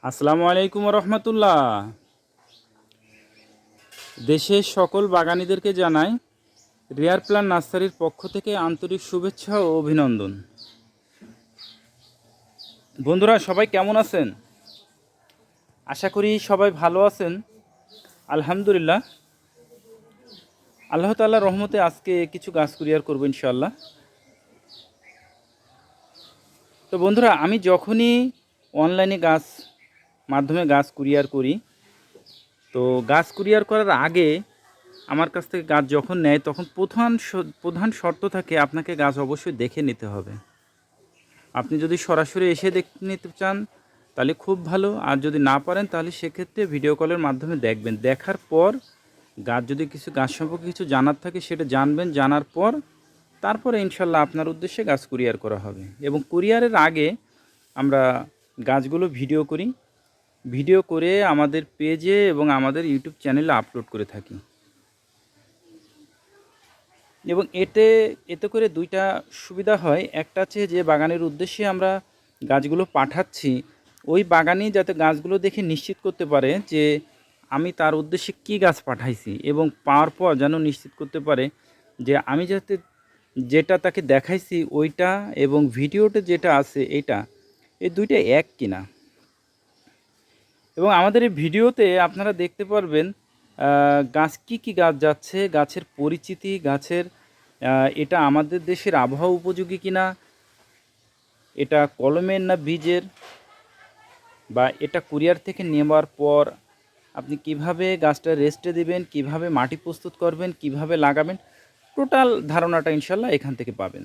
আসসালামু আলাইকুম রহমতুল্লাহ। দেশের সকল বাগানীদেরকে জানাই রিয়ার প্ল্যান নার্সারির পক্ষ থেকে আন্তরিক শুভেচ্ছা ও অভিনন্দন। বন্ধুরা, সবাই কেমন আছেন? আশা করি সবাই ভালো আছেন। আলহামদুলিল্লাহ, আল্লাহ তাআলার রহমতে আজকে কিছু গাছ কুরিয়ার করবো ইনশাআল্লাহ। তো বন্ধুরা, আমি যখনই অনলাইনে মাধ্যমে গাছ কুরিয়ার করি, তো গাছ কুরিয়ার করার আগে আমার কাছ থেকে গাছ যখন নেয় তখন প্রধান শর্ত থাকে আপনাকে গাছ অবশ্যই দেখে নিতে হবে। আপনি যদি সরাসরি এসে দেখে নিতে চান তাহলে খুব ভালো, আর যদি না পারেন তাহলে সেক্ষেত্রে ভিডিও কলের মাধ্যমে দেখবেন। দেখার পর যদি গাছ সম্পর্কে কিছু জানার থাকে সেটা জানবেন, জানার পর তারপরে ইনশাল্লাহ আপনার উদ্দেশ্যে গাছ কুরিয়ার করা হবে। এবং কুরিয়ারের আগে আমরা গাছগুলো ভিডিও করে আমাদের পেজে এবং আমাদের ইউটিউব চ্যানেলে আপলোড করে থাকি। এবং এতে করে দুইটা সুবিধা হয়। একটা হচ্ছে যে বাগানের উদ্দেশ্যে আমরা গাছগুলো পাঠাচ্ছি, ওই বাগানই যাতে গাছগুলো দেখে নিশ্চিত করতে পারে যে আমি তার উদ্দেশ্যে কি গাছ পাঠাইছি, এবং পাওয়ার পর যেন নিশ্চিত করতে পারে যে আমি যেটা তাকে দেখাইছি ওইটা এবং ভিডিওতে যেটা আছে এই দুইটা এক কিনা। এবং আমাদের এই ভিডিওতে আপনারা দেখতে পারবেন গাছ কি গাছ যাচ্ছে, গাছের পরিচিতি, এটা আমাদের দেশের আবহাওয়া উপযোগী কিনা, এটা কলমের না বীজের, বা এটা কুরিয়ার থেকে নেওয়ার পর আপনি কিভাবে গাছটা রেস্টে দিবেন, কিভাবে মাটি প্রস্তুত করবেন, কিভাবে লাগাবেন, টোটাল ধারণাটা ইনশাল্লাহ এখান থেকে পাবেন।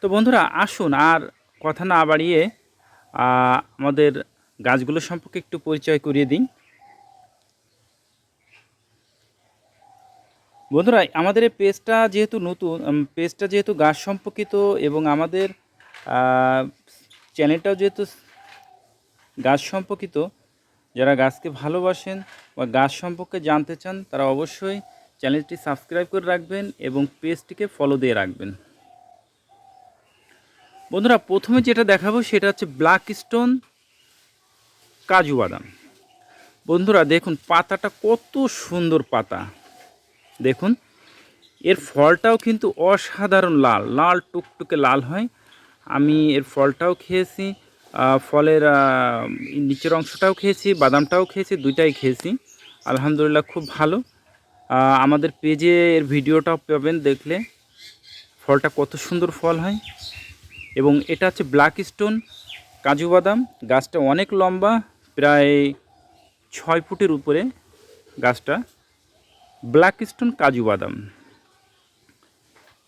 তো বন্ধুরা, আসুন আর কথা না বাড়িয়ে আমাদের গাছগুলো সম্পর্কে একটু পরিচয় করিয়ে দিই। বন্ধুরা, আমাদের এই পেজটা যেহেতু নতুন, পেজটা যেহেতু গাছ সম্পর্কিত, এবং আমাদের চ্যানেলটাও যেহেতু গাছ সম্পর্কিত, যারা গাছকে ভালোবাসেন বা গাছ সম্পর্কে জানতে চান তারা অবশ্যই চ্যানেলটি সাবস্ক্রাইব করে রাখবেন এবং পেজটিকে ফলো দিয়ে রাখবেন। বন্ধুরা, প্রথমে যেটা দেখাবো সেটা হচ্ছে ব্ল্যাক স্টোন কাজু বাদাম। বন্ধুরা দেখুন, পাতাটা কত সুন্দর পাতা। দেখুন, এর ফলটাও কিন্তু অসাধারণ লাল টুকটুকে লাল হয়। আমি এর ফলটাও খেয়েছি, ফলের নিচের অংশটাও খেয়েছি, বাদামটাও খেয়েছি, দুইটাই খেয়েছি। আলহামদুলিল্লাহ, খুব ভালো। আমাদের পেজে এর ভিডিওটাও পাবেন, দেখলে ফলটা কত সুন্দর ফল হয়। এবং এটা হচ্ছে ব্ল্যাক স্টোন কাজু বাদাম। গাছটা অনেক লম্বা, প্রায় 6 ফুটের উপরে গাছটা, ব্ল্যাক স্টোন কাজু বাদাম।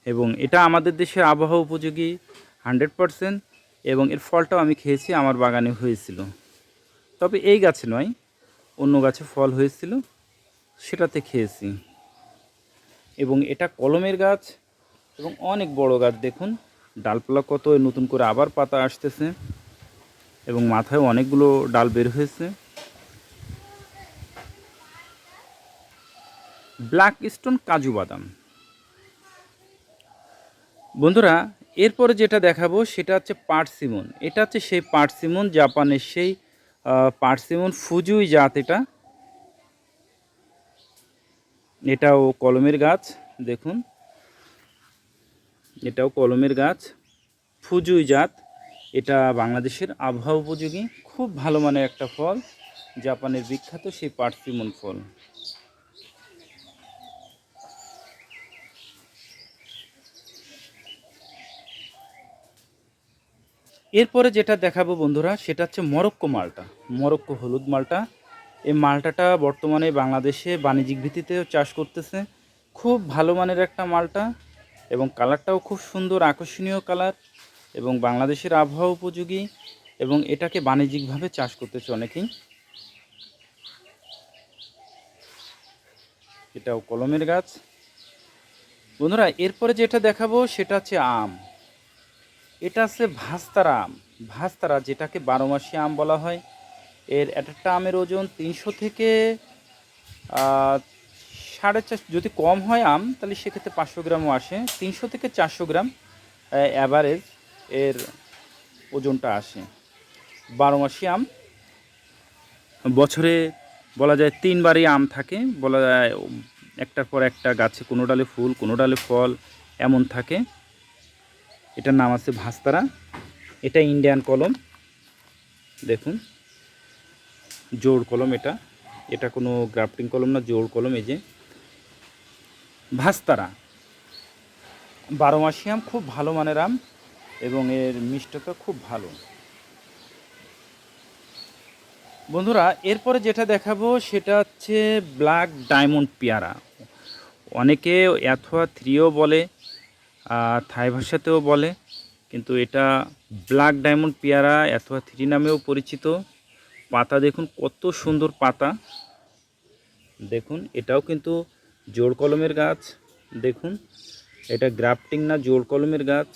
এবং এটা আমাদের দেশের আবহাওয়া উপযোগী 100%। এবং এর ফলটাও আমি খেয়েছি, আমার বাগানে হয়েছিল। তবে এই গাছে নয়, অন্য গাছে ফল হয়েছিল, সেটাতে খেয়েছি। এবং এটা কলমের গাছ এবং অনেক বড় গাছ। দেখুন ডালপালা কত, নতুন করে আবার পাতা আসতেছে এবং মাথায় অনেকগুলো ডাল বের হয়েছে। ব্ল্যাক স্টোন কাজু বাদাম। বন্ধুরা, এরপরে যেটা দেখাবো সেটা হচ্ছে পার্সিমন। এটা হচ্ছে সেই পার্সিমন, জাপানের সেই পার্সিমন ফুজুই জাত। এটাও কলমের গাছ। দেখুন, এটাও কলমের গাছ, ফুজুই জাত। এটা বাংলাদেশের আবহাওয়া উপযোগী, খুব ভালো মানের একটা ফল, জাপানের বিখ্যাত সেই পার্সিমন ফল। এরপরে যেটা দেখাবো বন্ধুরা সেটা হচ্ছে মরক্কো মালটা, মরক্কো হলুদ মালটা। এই মালটাটা বর্তমানে বাংলাদেশে বাণিজ্যিক ভিত্তিতেও চাষ করতেছে। খুব ভালো মানের একটা মালটা, এবং কালারটাও খুব সুন্দর, আকর্ষণীয় কালার, এবং বাংলাদেশের আবহাওয়া উপযোগী, এবং এটাকে বাণিজ্যিকভাবে চাষ করতেছে অনেকেই। এটাও কলমের গাছ। বন্ধুরা, এরপরে যেটা দেখাবো সেটা হচ্ছে আম। এটা আছে ভাস্তারা আম। ভাস্তারা, যেটাকে 12 মাসি আম বলা হয়। এর একটা আমের ওজন 300 থেকে 450, যদি কম হয় আম তাহলে সেক্ষেত্রে 500 গ্রামও আসে, 300 থেকে 400 গ্রাম অ্যাভারেজ এর ওজনটা আসে। 12 মাসি আম, বছরে বলা যায় 3বারই আম থাকে, বলা যায় একটার পর একটা গাছে কোনো ডালে ফুল কোনো ডালে ফল এমন থাকে। এটার নাম আছে ভাস্তারা। এটা ইন্ডিয়ান কলম, দেখুন জোড় কলম। এটা এটা কোনো গ্রাফটিং কলম না, জোড় কলম। এই যে ভাস্তারা 12 মাসি আম, খুব ভালো মানের আম এবং এর মিষ্টতা খুব ভালো। বন্ধুরা এরপরে যেটা দেখাবো সেটা হচ্ছে ব্ল্যাক ডায়মন্ড পেয়ারা। অনেকে অ্যাথোয়া 3ও বলে, থাই ভাষাতেও বলে, কিন্তু এটা ব্ল্যাক ডায়মন্ড পেয়ারা অ্যাথোয়া 3 নামেও পরিচিত। পাতা দেখুন কত সুন্দর পাতা, দেখুন এটাও কিন্তু জোড় কলমের গাছ। দেখুন এটা গ্রাফটিং না, জোড় কলমের গাছ,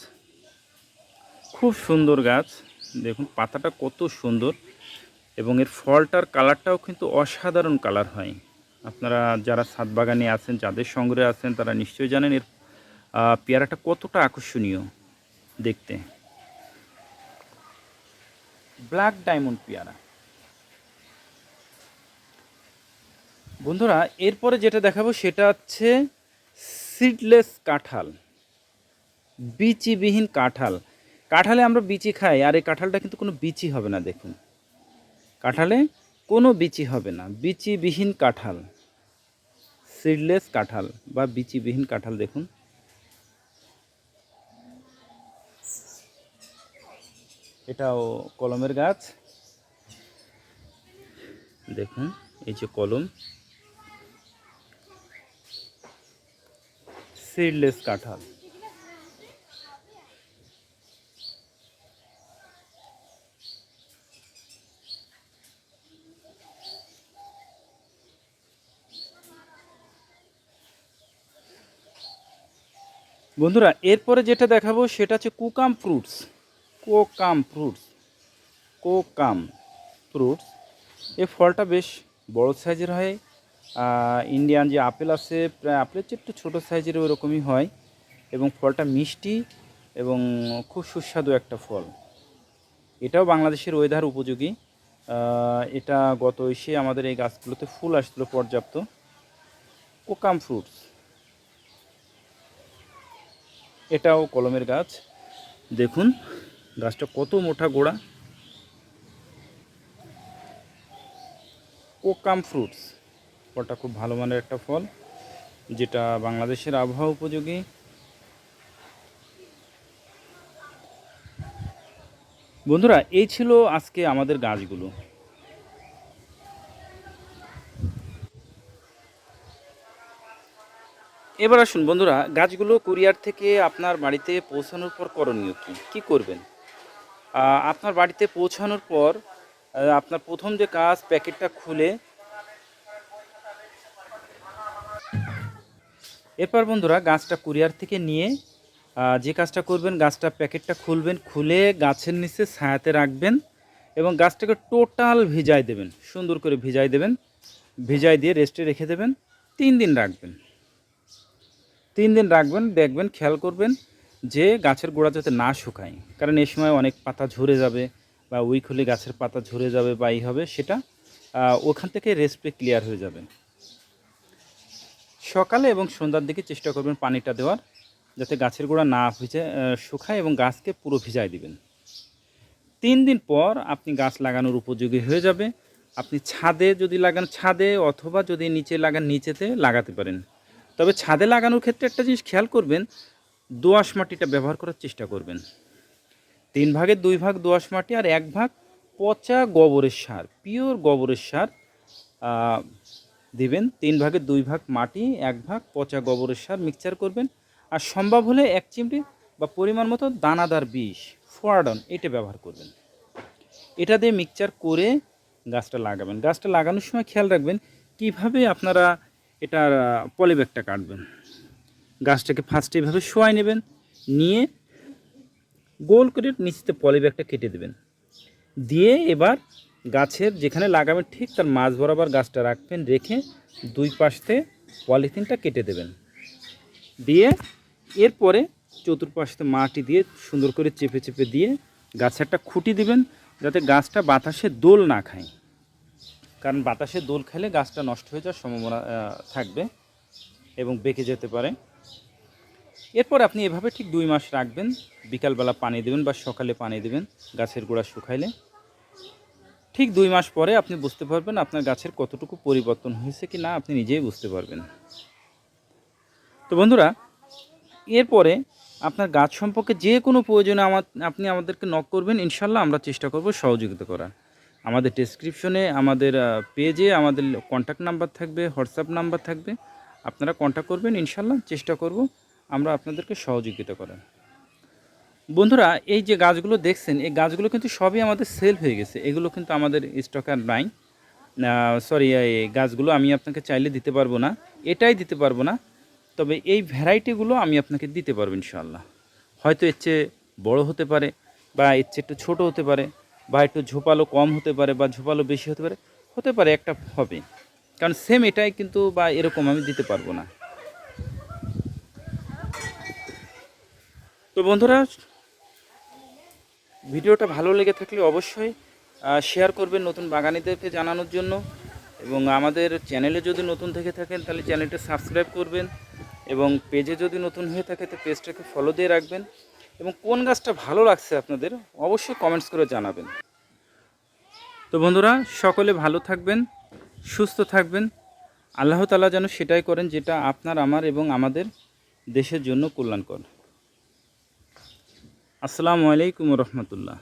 খুব সুন্দর গাছ। দেখুন পাতাটা কত সুন্দর এবং এর ফলটার কালারটাও কিন্তু অসাধারণ কালার হয়। আপনারা যারা ছাদ বাগানে আছেন, যাদের সংগ্রহে আছেন, তারা নিশ্চয়ই জানেন এর পেয়ারাটা কতটা আকর্ষণীয় দেখতে। ব্ল্যাক ডায়মন্ড পেয়ারা। বন্ধুরা এরপরে যেটা দেখাবো সেটা হচ্ছে সিডলেস কাঁঠাল, বিচিবিহীন কাঁঠাল। কাঁঠালে আমরা বিচি খাই, আর এই কাঁঠালটা কিন্তু কোনো বিচি হবে না। দেখুন কাঁঠালে কোনো বিচি হবে না, বিচিবিহীন কাঁঠাল, সিডলেস কাঁঠাল বা বিচিবিহীন কাঁঠাল। দেখুন এটাও কলমের গাছ, দেখুন এই যে কলম, সিডলেস কাঁঠাল। বন্ধুরা এরপরে যেটা দেখাবো সেটা হচ্ছে kokum fruits. Kokum fruits, kokum fruits. এই ফলটা বেশ বড় সাইজের হয়। ইন্ডিয়ান যে আপেল আছে, প্রায় আপেলের চেয়ে একটু ছোটো সাইজের ওরকমই হয় এবং ফলটা মিষ্টি এবং খুব সুস্বাদু একটা ফল। এটাও বাংলাদেশের ওয়েদার উপযোগী। এটা গত এসে আমাদের এই গাছগুলোতে ফুল আসছিল পর্যাপ্ত। কোকাম ফ্রুটস, এটাও কলমের গাছ। দেখুন গাছটা কত মোটা গোড়া। কোকাম ফ্রুটস ফলটা খুব ভালো মানের একটা ফল, যেটা বাংলাদেশের আবহাওয়া উপযোগী। বন্ধুরা এই ছিল আজকে আমাদের গাছগুলো। এবার আসুন বন্ধুরা, গাছগুলো কুরিয়ার থেকে আপনার বাড়িতে পৌঁছানোর পর করণীয় কী করবেন। আপনার বাড়িতে পৌঁছানোর পর আপনার প্রথম যে কাজ, প্যাকেটটা খুলে, এরপর বন্ধুরা গাছটা কুরিয়ার থেকে নিয়ে যে কাজটা করবেন, গাছটা প্যাকেটটা খুলবেন, খুলে গাছের নিচে ছায়াতে রাখবেন এবং গাছটাকে টোটাল ভিজাই দেবেন, সুন্দর করে ভিজাই দেবেন। ভিজাই দিয়ে রেস্টে রেখে দেবেন, 3 দিন রাখবেন। 3 দিন রাখবেন, দেখবেন, খেয়াল করবেন যে গাছের গোড়া যাতে না শুকায়, কারণ এই সময় অনেক পাতা ঝরে যাবে বা উইক হলে গাছের পাতা ঝরে যাবে বা হবে, সেটা ওখান থেকে রেস্টে ক্লিয়ার হয়ে যাবে। সকালে এবং সন্ধ্যার দিকে চেষ্টা করবেন পানিটা দেওয়ার, যাতে গাছের গোড়া না ভিজে শুকায় এবং গাছকে পুরো ভিজাই দিবেন। 3 দিন পর আপনি গাছ লাগানোর উপযোগী হয়ে যাবে। আপনি ছাদে যদি লাগান ছাদে, অথবা যদি নিচে লাগান নিচেতে লাগাতে পারেন। তবে ছাদে লাগানোর ক্ষেত্রে একটা জিনিস খেয়াল করবেন, দোআঁশ মাটিটা ব্যবহার করার চেষ্টা করবেন। 3 ভাগের 2 ভাগ দোআঁশ মাটি আর 1 ভাগ পচা গোবরের সার, পিওর গোবরের সার দিবেন। 3 ভাগের 2 ভাগ মাটি, 1 ভাগ পচা গোবরের সার মিক্সচার করবেন। আর সম্ভব হলে 1 চিমটি বা পরিমাণ মতো দানাদার বিষ, ফোয়ার্ডন, এটা ব্যবহার করবেন। এটা দিয়ে মিক্সচার করে গাছটা লাগাবেন। গাছটা লাগানোর সময় খেয়াল রাখবেন কিভাবে আপনারা এটার পলিব্যাগটা কাটবেন। গাছটাকে ফার্স্টে এভাবে শোয়াই নেবেন, নিয়ে গোল করে নিচেতে পলিব্যাগটা কেটে দেবেন। দিয়ে এবার গাছের যেখানে লাগাবেন ঠিক তার মাঝ বরাবর গাছটা রাখবেন, রেখে 2 পাশে পলিথিনটা কেটে দেবেন। দিয়ে এরপরে চতুর্পাশে মাটি দিয়ে সুন্দর করে চেপে চেপে দিয়ে গাছে একটা খুঁটি দিবেন যাতে গাছটা বাতাসে দোল না খায়, কারণ বাতাসে দোল খেলে গাছটা নষ্ট হয়ে যাওয়ার সম্ভাবনা থাকবে এবং বেঁকে যেতে পারে। এরপর আপনি এভাবে ঠিক 2 মাস রাখবেন, বিকালবেলা পানি দেবেন বা সকালে পানি দেবেন গাছের গোড়া শুকাইলে। ঠিক 2 মাস পরে আপনি বুঝতে পারবেন আপনার গাছের কতটুকু পরিবর্তন হয়েছে কি না, আপনি নিজেই বুঝতে পারবেন। তো বন্ধুরা, এরপরে আপনার গাছ সম্পর্কে যে কোনো প্রয়োজনে আপনি আমাদেরকে নক করবেন, ইনশাল্লাহ আমরা চেষ্টা করব সহযোগিতা করার। আমাদের ডেসক্রিপশনে, আমাদের পেজে আমাদের কন্ট্যাক্ট নাম্বার থাকবে, হোয়াটসঅ্যাপ নাম্বার থাকবে, আপনারা কন্ট্যাক্ট করবেন, ইনশাল্লাহ চেষ্টা করব আমরা আপনাদেরকে সহযোগিতা করার। বন্ধুরা, এই যে গাছগুলো দেখছেন, এই গাছগুলো কিন্তু সবই আমাদের সেল হয়ে গেছে, এগুলো কিন্তু আমাদের স্টক আর নাই। সরি, এই গাছগুলো আমি আপনাকে চাইলে দিতে পারবো না, এটাই দিতে পারবো না, তবে এই ভ্যারাইটিগুলো আমি আপনাকে দিতে পারবো ইনশাআল্লাহ। হয়তো এর চেয়ে বড়ো হতে পারে, বা এর চেয়ে একটু ছোটো হতে পারে, বা একটু ঝোপালো কম হতে পারে, বা ঝোপালো বেশি হতে পারে একটা হবে, কারণ সেম এটাই কিন্তু বা এরকম আমি দিতে পারবো না। তো বন্ধুরা, ভিডিওটা ভালো লেগে থাকলে অবশ্যই শেয়ার করবেন নতুন বাগানীদেরকে জানানোর জন্য, এবং আমাদের চ্যানেলে যদি নতুন থেকে থাকেন তাহলে চ্যানেলটা সাবস্ক্রাইব করবেন, এবং পেজে যদি নতুন হয়ে থাকে তো পেজটাকে ফলো দিয়ে রাখবেন, এবং কোন গাছটা ভালো লাগছে আপনাদের অবশ্যই কমেন্টস করে জানাবেন। তো বন্ধুরা, সকলে ভালো থাকবেন, সুস্থ থাকবেন, আল্লাহ তাআলা যেন সেটাই করেন যেটা আপনার, আমার এবং আমাদের দেশের জন্য কল্যাণকর। আসসালামু আলাইকুম রহমতুল্লাহ।